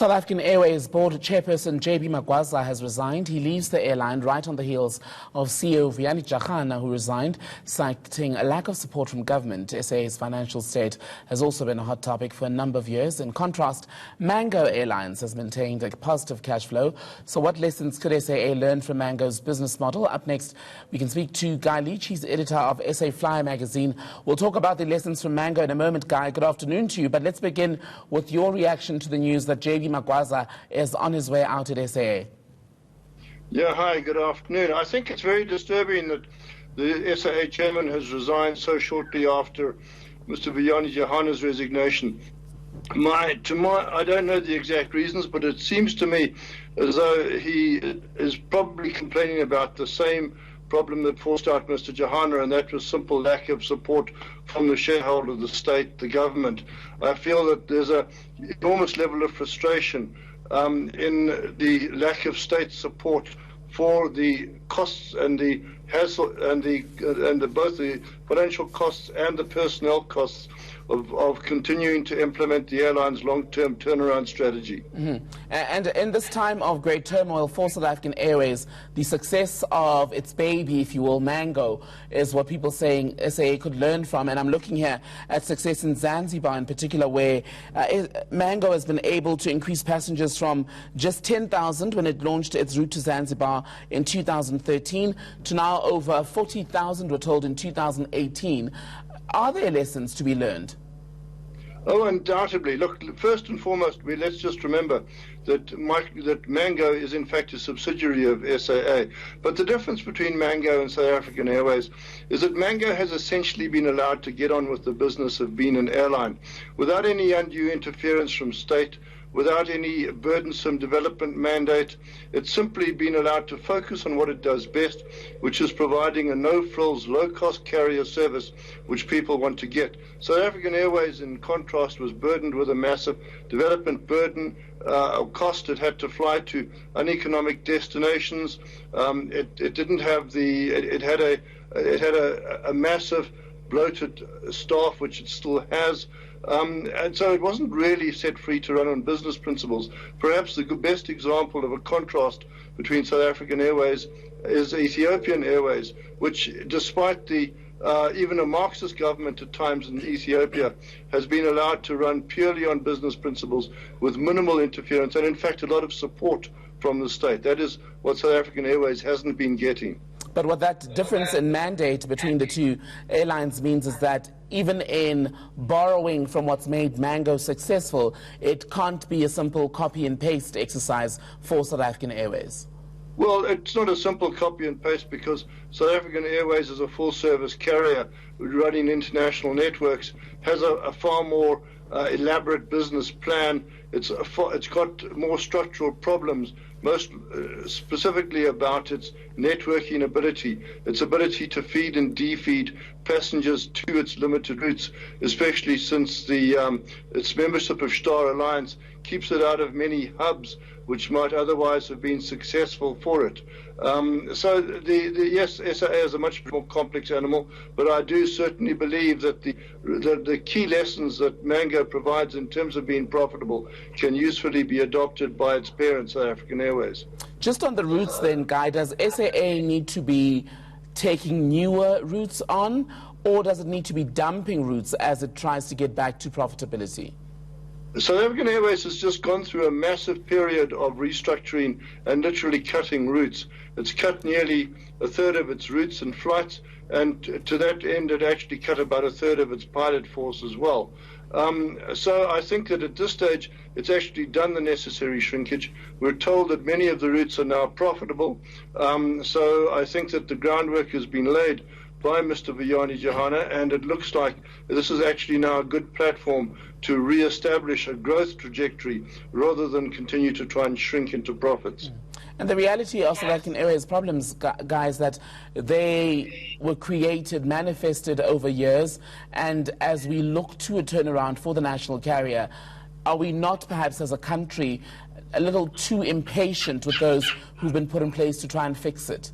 South African Airways board chairperson JB Magwaza has resigned. He leaves the airline right on the heels of CEO Magwaza, who resigned, citing a lack of support from government. SAA's financial state has also been a hot topic for a number of years. In contrast, Mango Airlines has maintained a positive cash flow. So what lessons could SAA learn from Mango's business model? Up next, we can speak to Guy Leach. He's the editor of SA Flyer magazine. We'll talk about the lessons from Mango in a moment. Guy, good afternoon to you. But let's begin with your reaction to the news that JB Magwaza is on his way out at SAA. Yeah, hi, good afternoon. I think it's very disturbing that the SAA chairman has resigned so shortly after Mr. Magwaza's resignation. I don't know the exact reasons, but it seems to me as though he is probably complaining about the same problem that forced out Mr. Magwaza, and that was simple lack of support from the shareholder, the state, the government. I feel that there's an enormous level of frustration in the lack of state support for the costs and the hassle and both the financial costs and the personnel costs of continuing to implement the airline's long-term turnaround strategy. Mm-hmm. And in this time of great turmoil for South African Airways, the success of its baby, if you will, Mango, is what people saying SAA could learn from. And I'm looking here at success in Zanzibar in particular, where Mango has been able to increase passengers from just 10,000 when it launched its route to Zanzibar in 2013 to now over 40,000, we're told, in 2018. Are there lessons to be learned? Oh, undoubtedly. Look, first and foremost, let's just remember that Mango is in fact a subsidiary of SAA. But the difference between Mango and South African Airways is that Mango has essentially been allowed to get on with the business of being an airline without any undue interference from state, without any burdensome development mandate. It's simply been allowed to focus on what it does best, which is providing a no-frills, low-cost carrier service which people want to get. South African Airways, in contrast, was burdened with a massive development burden, cost. It had to fly to uneconomic destinations. It didn't have the. It had a massive bloated staff, which it still has. And so it wasn't really set free to run on business principles. Perhaps the best example of a contrast between South African Airways is Ethiopian Airways, which, despite the even a Marxist government at times in Ethiopia, has been allowed to run purely on business principles with minimal interference and, in fact, a lot of support from the state. That is what South African Airways hasn't been getting. But what that difference in mandate between the two airlines means is that even in borrowing from what's made Mango successful, it can't be a simple copy and paste exercise for South African Airways. Well, it's not a simple copy and paste because South African Airways is a full-service carrier running international networks, has a far more elaborate business plan. It's got more structural problems, most specifically about its networking ability, its ability to feed and defeed passengers to its limited routes, especially since its membership of Star Alliance keeps it out of many hubs which might otherwise have been successful for it. So yes, SAA is a much more complex animal, but I do certainly believe that the key lessons that Mango provides in terms of being profitable can usefully be adopted by its parent, South African Airways. Just on the routes then, Guy, does SAA need to be taking newer routes on, or does it need to be dumping routes as it tries to get back to profitability? South African Airways has just gone through a massive period of restructuring and literally cutting routes. It's cut nearly a third of its routes and flights, and to that end it actually cut about a third of its pilot force as well. So I think that at this stage it's actually done the necessary shrinkage. We're told that many of the routes are now profitable, so I think that the groundwork has been laid by Mr. Magwaza, and it looks like this is actually now a good platform to re-establish a growth trajectory rather than continue to try and shrink into profits. And the reality of South African Airways problems, guys, that they were created, manifested over years, and as we look to a turnaround for the national carrier, are we not perhaps as a country a little too impatient with those who've been put in place to try and fix it?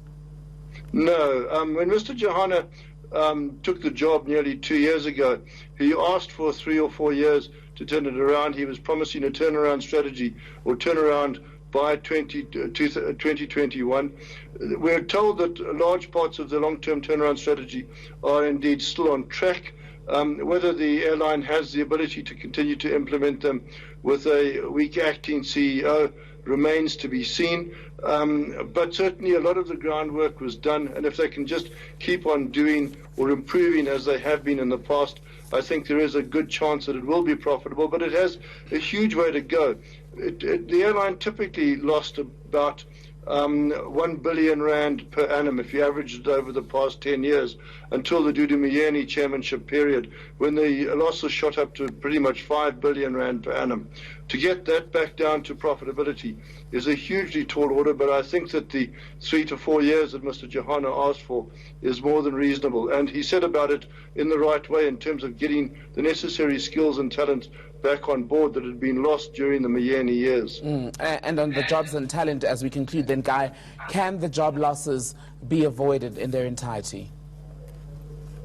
No. When Mr. Magwaza took the job nearly 2 years ago, he asked for 3 or 4 years to turn it around. He was promising a turnaround strategy or turnaround by 2021. We're told that large parts of the long-term turnaround strategy are indeed still on track. Whether the airline has the ability to continue to implement them with a weak acting CEO remains to be seen. But certainly a lot of the groundwork was done, and if they can just keep on doing or improving as they have been in the past, I think there is a good chance that it will be profitable, but it has a huge way to go. The airline typically lost about 1 billion rand per annum if you averaged it over the past 10 years until the Dudu Myeni chairmanship period, when the losses shot up to pretty much 5 billion rand per annum. To get that back down to profitability is a hugely tall order, but I think that the 3 to 4 years that Mr. Johana asked for is more than reasonable, and he said about it in the right way in terms of getting the necessary skills and talent back on board that had been lost during the Myeni years. And on the jobs and talent, as we conclude then, Guy, can the job losses be avoided in their entirety?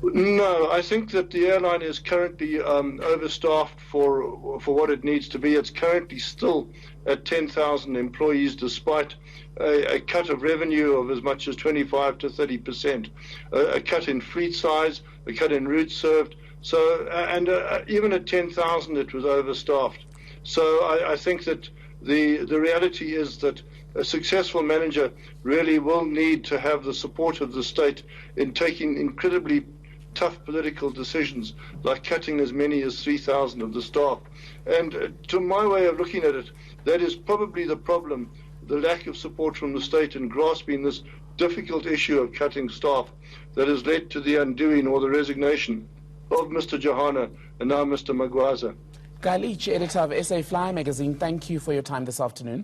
No, I think that the airline is currently overstaffed for what it needs to be. It's currently still at 10,000 employees, despite a cut of revenue of as much as 25 to 30%, a cut in fleet size, a cut in routes served. So, and even at 10,000, it was overstaffed. So I think that the reality is that a successful manager really will need to have the support of the state in taking incredibly tough political decisions, like cutting as many as 3,000 of the staff. And to my way of looking at it, that is probably the problem, the lack of support from the state in grasping this difficult issue of cutting staff that has led to the undoing or the resignation of Mr. Johana and now Mr. Magwaza. Guy Leach, editor of SA Fly magazine, thank you for your time this afternoon.